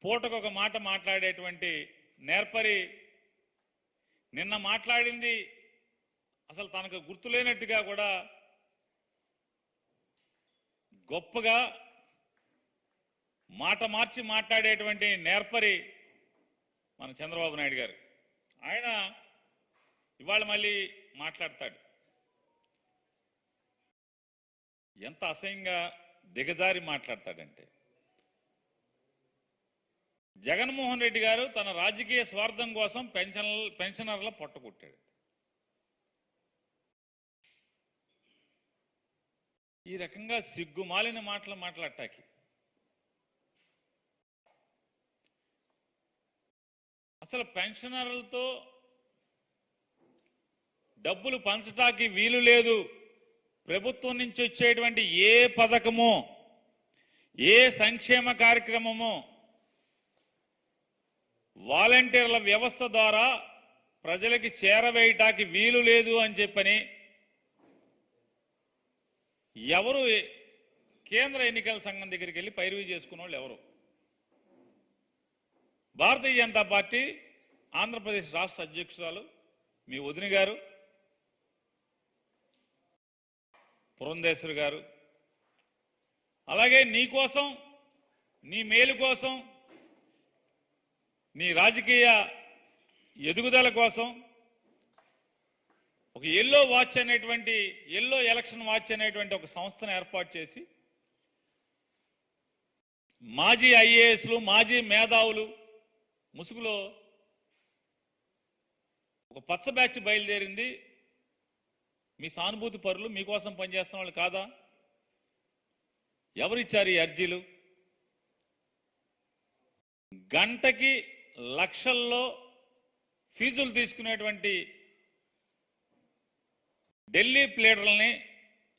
పూటకొక మాట మాట్లాడేటువంటి నేర్పరి నిన్న మాట్లాడింది అసలు తనకు గుర్తులేనట్టుగా కూడా గొప్పగా మాట మార్చి మాట్లాడేటువంటి నేర్పరి మన చంద్రబాబు నాయుడు గారు. ఆయన ఇవాళ మళ్ళీ మాట్లాడతాడు. ఎంత అసహ్యంగా దిగజారి మాట్లాడతాడంటే, జగన్మోహన్ రెడ్డి గారు తన రాజకీయ స్వార్థం కోసం పెన్షనర్ల పొట్టకొట్టాడు. ఈ రకంగా సిగ్గుమాలిన మాటలు మాట్లాడటానికి అసలు పెన్షనర్లతో డబ్బులు పంచటానికి వీలు లేదు. ప్రభుత్వం నుంచి వచ్చేటువంటి ఏ పథకము, ఏ సంక్షేమ కార్యక్రమము వాలంటీర్ల వ్యవస్థ ద్వారా ప్రజలకి చేరవేయటానికి వీలు లేదు అని చెప్పని ఎవరు కేంద్ర ఎన్నికల సంఘం దగ్గరికి వెళ్ళి పైరువి చేసుకున్న వాళ్ళు ఎవరు? భారతీయ జనతా పార్టీ ఆంధ్రప్రదేశ్ రాష్ట్ర అధ్యక్షురాలు మీ వదిన గారు పురంధేశ్వరి గారు, అలాగే నీ కోసం, నీ మేలు కోసం, నీ రాజకీయ ఎదుగుదల కోసం ఒక ఎల్లో వాచ్ అనేటువంటి, ఎల్లో ఎలక్షన్ వాచ్ అనేటువంటి ఒక సంస్థను ఏర్పాటు చేసి మాజీ ఐఏఎస్లు, మాజీ మేధావులు ముసుగులో ఒక పచ్చ బ్యాచ్ బయలుదేరింది. మీ సానుభూతి పరులు, మీకోసం పనిచేస్తున్న వాళ్ళు కాదా? ఎవరిచ్చారు ఈ అర్జీలు? గంటకి లక్షల్లో ఫీజులు తీసుకునేటువంటి ఢిల్లీ ప్లేడర్లని,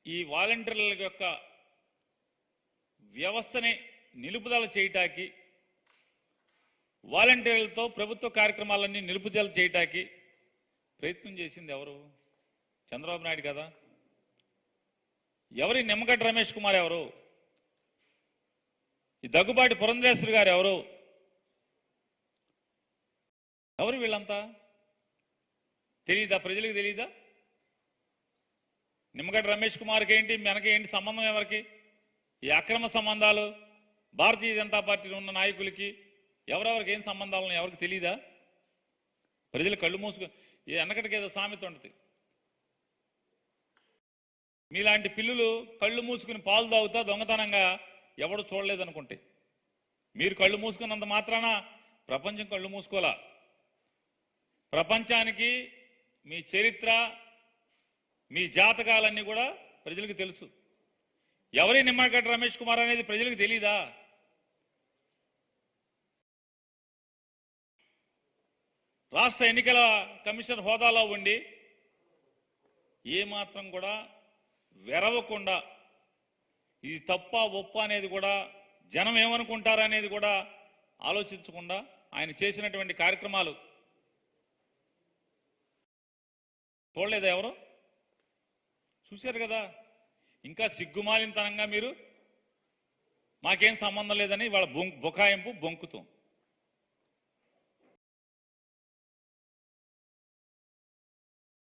ఈ వాలంటీర్ల యొక్క వ్యవస్థని నిలుపుదల చేయటానికి, వాలంటీర్లతో ప్రభుత్వ కార్యక్రమాలన్నీ నిలుపుదల చేయటానికి ప్రయత్నం చేసింది ఎవరు? చంద్రబాబు నాయుడు కదా. ఎవరి నిమ్మగడ్డ రమేష్ కుమార్ ఎవరు? ఈ దగ్గుబాటి పురంధేశ్వరి గారు ఎవరు? ఎవరు వీళ్ళంతా? తెలీదా? ప్రజలకు తెలీదా? నిమ్మగడ్డ రమేష్ కుమార్కి ఏంటి, మనకి ఏంటి సంబంధం? ఎవరికి ఈ అక్రమ సంబంధాలు? భారతీయ జనతా పార్టీలో ఉన్న నాయకులకి ఎవరెవరికి ఏం సంబంధాలను ఎవరికి తెలీదా? ప్రజలు కళ్ళు మూసుకు, వెనకటికి ఏదో సామెత ఉంటుంది, మీలాంటి పిల్లులు కళ్ళు మూసుకుని పాలు తాగుతా దొంగతనంగా ఎవడు చూడలేదనుకుంటే, మీరు కళ్ళు మూసుకున్నంత మాత్రాన ప్రపంచం కళ్ళు మూసుకోలా. ప్రపంచానికి మీ చరిత్ర, మీ జాతకాలన్నీ కూడా ప్రజలకు తెలుసు. ఎవరి నిమ్మగడ్డ రమేష్ కుమార్ అనేది ప్రజలకు తెలీదా? రాష్ట్ర ఎన్నికల కమిషనర్ హోదాలో ఉండి ఏమాత్రం కూడా వెరవకుండా, ఇది తప్ప ఒప్ప అనేది కూడా, జనం ఏమనుకుంటారనేది కూడా ఆలోచించకుండా ఆయన చేసినటువంటి కార్యక్రమాలు చూడలేదా? ఎవరు చూశారు కదా. ఇంకా సిగ్గుమాలినతనంగా మీరు మాకేం సంబంధం లేదని వాళ్ళ బొకాయింపు, బొంకుతాం.